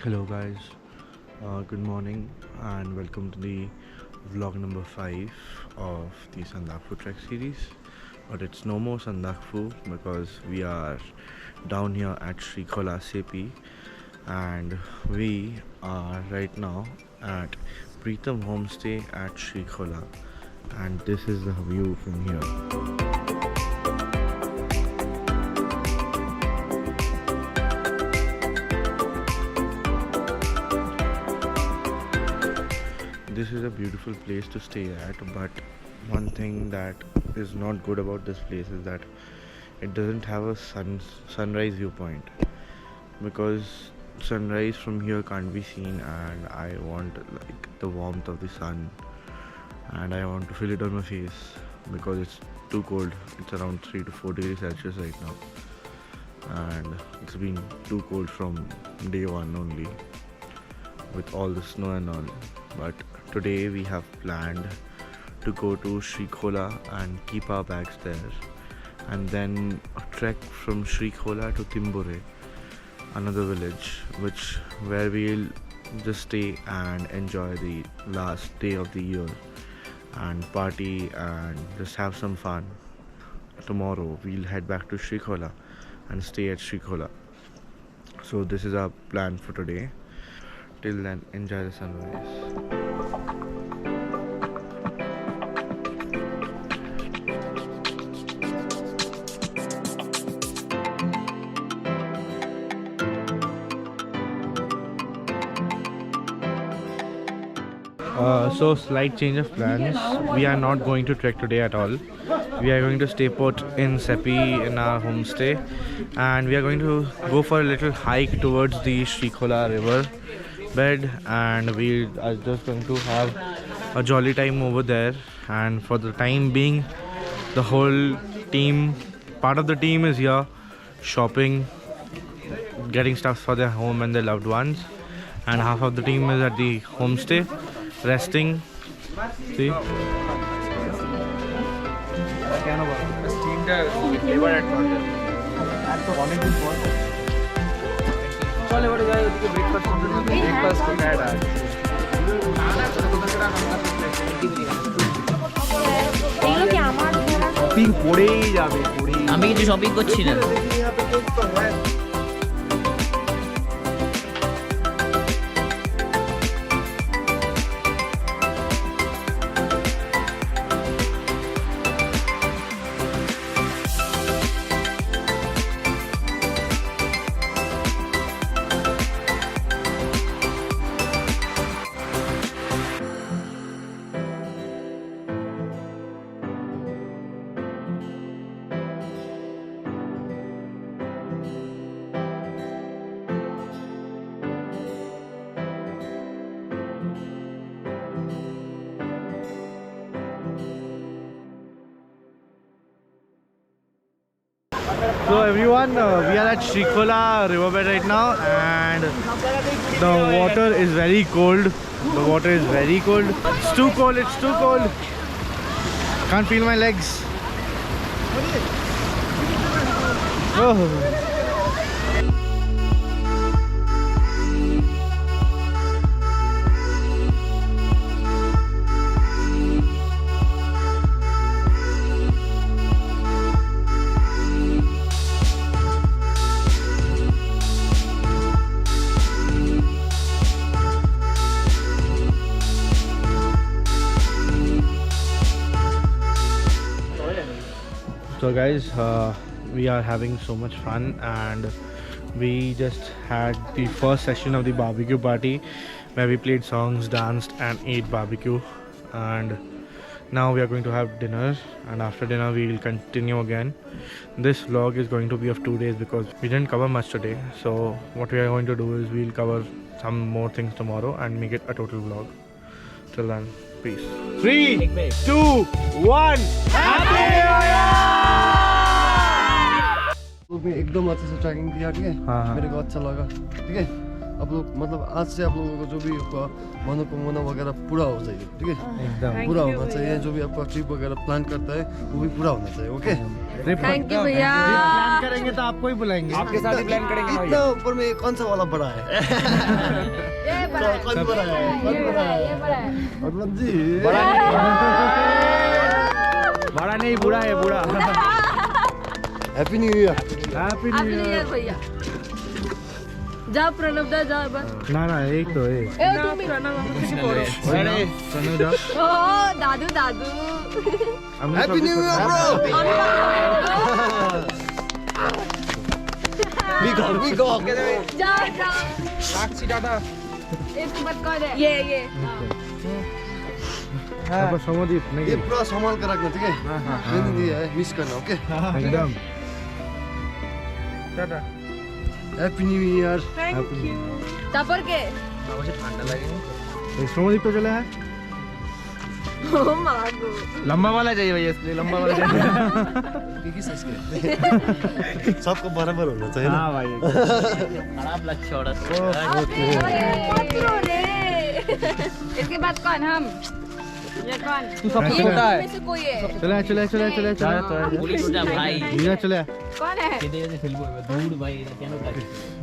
Hello guys, good morning and welcome to the vlog number 5 of the Sandakphu trek series. But it's no more Sandakphu because we are down here at Srikhola, Sepi, and we are right now at Preetham Homestay at Srikhola, and this is the view from here. This is a beautiful place to stay at, but one thing that is not good about this place is that it doesn't have a sunrise viewpoint, because sunrise from here can't be seen, and I want like the warmth of the sun, and I want to feel it on my face because it's too cold. It's around 3 to 4 degrees Celsius right now, and it's been too cold from day one only with all the snow and all. But today we have planned to go to Srikhola and keep our bags there, and then trek from Srikhola to Timbure, another village where we'll just stay and enjoy the last day of the year and party and just have some fun. Tomorrow we'll head back to Srikhola and stay at Srikhola. So this is our plan for today. Till then, enjoy the sunrise. So slight change of plans. We are not going to trek today at all. We are going to stay put in Sepi in our homestay, and we are going to go for a little hike towards the Srikhola river bed, and we are just going to have a jolly time over there. And for the time being, the whole team, part of the team is here shopping, getting stuff for their home and their loved ones, and half of the team is at the homestay resting. See? আমি কিছু shopping করছি না। So everyone, we are at Srikhola riverbed right now, and the water is very cold. The water is very cold. It's too cold, it's too cold. Can't feel my legs. Oh. So guys, we are having so much fun, and we just had the first session of the barbecue party where we played songs, danced and ate barbecue, and now we are going to have dinner, and after dinner we will continue again. This vlog is going to be of 2 days because we didn't cover much today. So what we are going to do is we'll cover some more things tomorrow and make it a total vlog. Till then, peace. 3, 2, 1, Happy New Year! एकदम अच्छे से trekking किया, ठीक है? हाँ। मेरे को अच्छा लगा, ठीक है? आप लोग मतलब आज से आप लोगों को जो भी मनोकामना वगैरह पूरा हो जाएगी, ठीक है? एकदम पूरा होना चाहिए, जो भी आपका ट्रिप वगैरह प्लान करता है वो भी पूरा होना चाहिए, ओके? थैंक यू भैया। प्लान करेंगे तो आपको ही बुलाएंगे। आपके साथ ही प्लान करेंगे इतना ऊपर में कौन सा वाला बड़ा है? ये बड़ा है, कौन बड़ा है? कौन बड़ा है? ये बड़ा है। मतलब जी बड़ा नहीं, बूढ़ा है, बूढ़ा। Happy new year. Happy happy new year भैया। जा प्रणव दा जा बस। ना एक तो ए तुम भी प्रणव अरे सुनो जाओ। ओ दादू दादू। Happy new year bro. We go जा जा। साक्षी टाटा। एक बात कौन है? ये अब समोदीप नहीं ये पूरा संभाल कर रखना, ठीक है? मैंने दिया है, मिस करना, ओके? एकदम Tata. Happy new year. Thank you. तापर के मुझे ठंडा लगेगा। समोदीप तो चला है। ओ मागो। लंबा वाला चाहिए भैया, इसलिए लंबा वाला चाहिए। किस साइज के? सबको बराबर होना चाहिए ना? हाँ भाई। खराब लक्ष्य और पत्रो रे। इसके बाद कौन हम? ये कौन? तू सबसे छोटा है। में से कोई है? चला पूरी छोटा भाई। लीना चला कौन है? दूर भाई क्या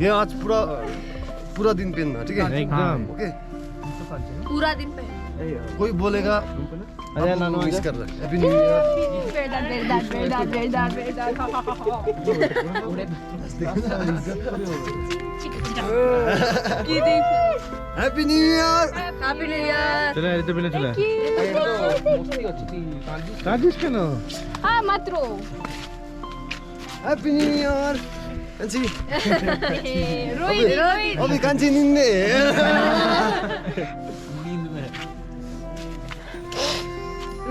ये आज पूरा दिन पहनना, ठीक है? एकदम ओके? पूरा दिन पे। कोई बोलेगा अरे आप नानू मिस कर रहे हैं। Happy new year. Happy new year. Happy new year. चला ऋतु बिना चला ना हाँ मत रो। Happy new year. Kanchi Rohit अभी कांची निन्ने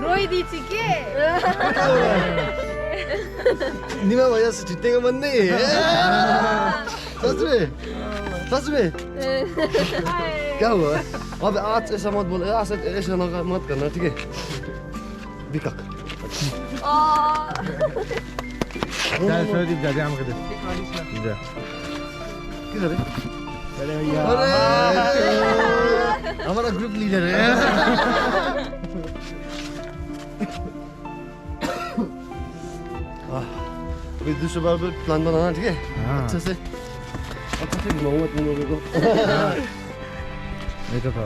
रोहित दीची के निमा भैया से छिट्टेको मन नहीं है। सच में क्या हुआ? अब आज ऐसा मत बोलो, आज ऐसा मत करना, ठीक है? बिकक चल समोदीप जा हम कर जा किधर है? अरे भैया अरे हमारा ग्रुप लीडर है। अभी दूसरी बार भी प्लान बनाना, ठीक है? हाँ। अच्छे से घुमाऊंगा तुम लोगों को। ये तो था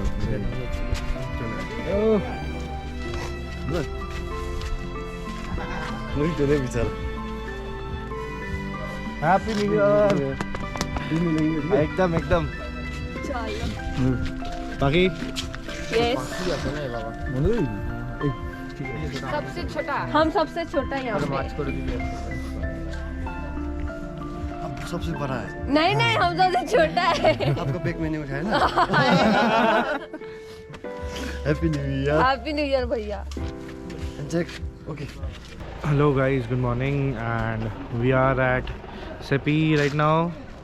वही चले बेचारा। हैप्पी न्यू ईयर एकदम बाकी यस सबसे छोटा हम सबसे छोटा यहाँ पे अब सबसे बड़ा है। नहीं हम सबसे छोटा है आपका बैग मैंने उठाया ना। Happy new year. Happy new year भैया। Check okay. hello guys, good morning, and we are at Sepi right now,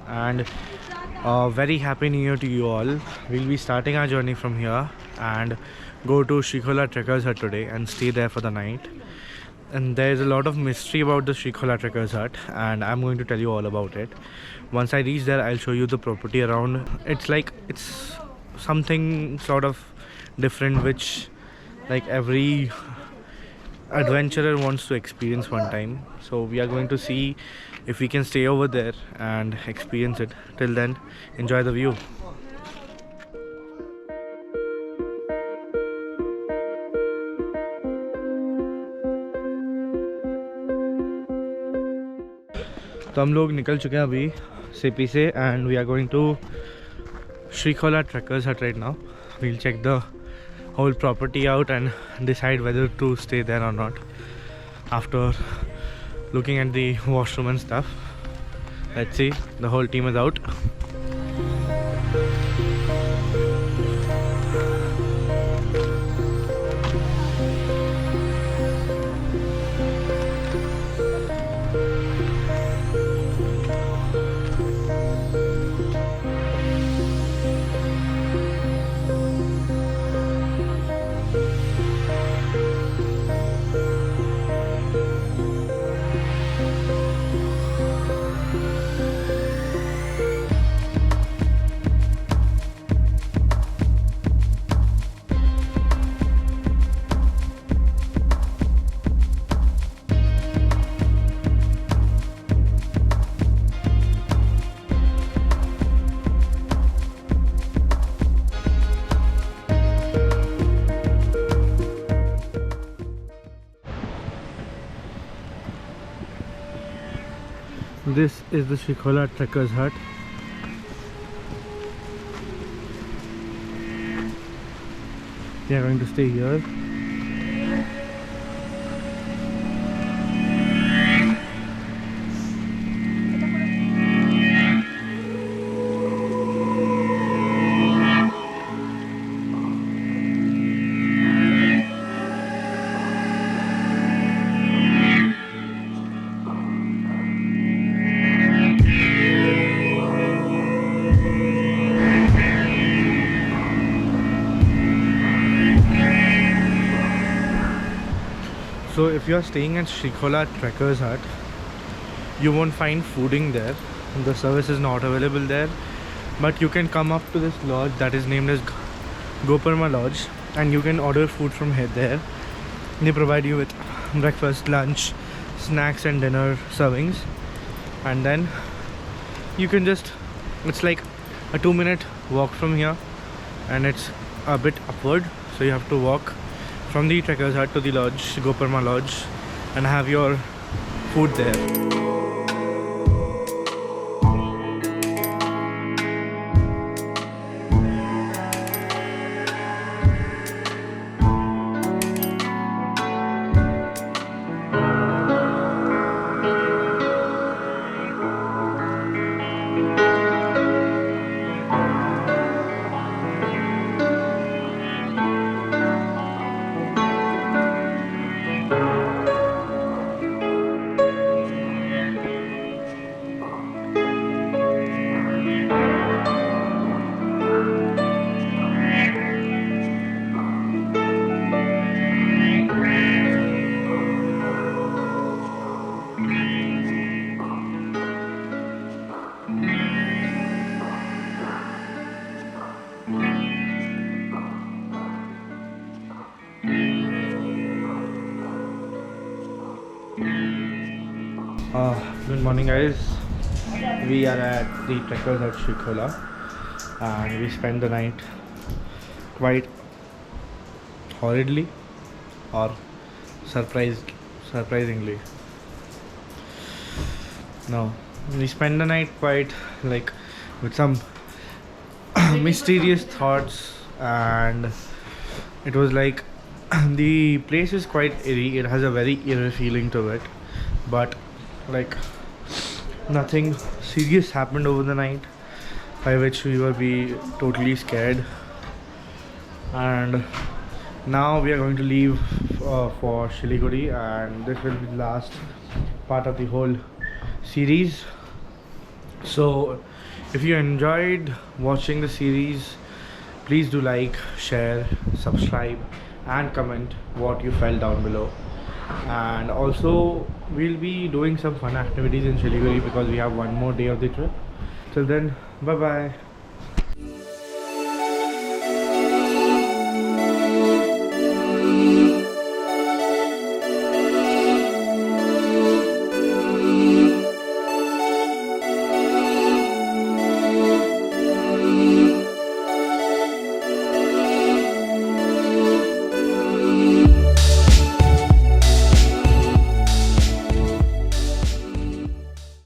and very happy new year to you all. We'll be starting our journey from here and go to Srikhola Trekkers Hut today and stay there for the night. And there's a lot of mystery about the Srikhola Trekkers Hut, and I'm going to tell you all about it. Once I reach there, I'll show you the property around. It's something sort of different, which like every adventurer wants to experience one time. So we are going to see if we can stay over there and experience it. Till then, enjoy the view. तो हम लोग निकल चुके हैं अभी सेपी से, and we are going to Srikhola Trekkers Hut right now. We'll check the whole property out and decide whether to stay there or not after looking at the washroom and stuff. Let's see. The whole team is out. this is the Srikhola trekker's hut. We are going to stay here. So if you are staying at Srikhola Trekker's Hut, you won't find fooding there. The service is not available there. But you can come up to this lodge that is named as Goparma Lodge, and you can order food from here there. They provide you with breakfast, lunch, snacks and dinner servings. And then you can just, it's like a 2-minute walk from here, and it's a bit upward. So you have to walk from the trekker's hut to the lodge, Goparma Lodge, and have your food there. Good morning guys, we are at the trekkers at Srikhola and we spent the night quite horridly or surprisingly. No, we spent the night quite like with some mysterious thoughts, and it was like the place is quite eerie. It has a very eerie feeling to it, but like nothing serious happened over the night by which we were totally scared. And now we are going to leave for Siliguri, and this will be the last part of the whole series. So if you enjoyed watching the series, please do like, share, subscribe and comment what you felt down below. And also we'll be doing some fun activities in Siliguri because we have one more day of the trip. Till then, bye bye.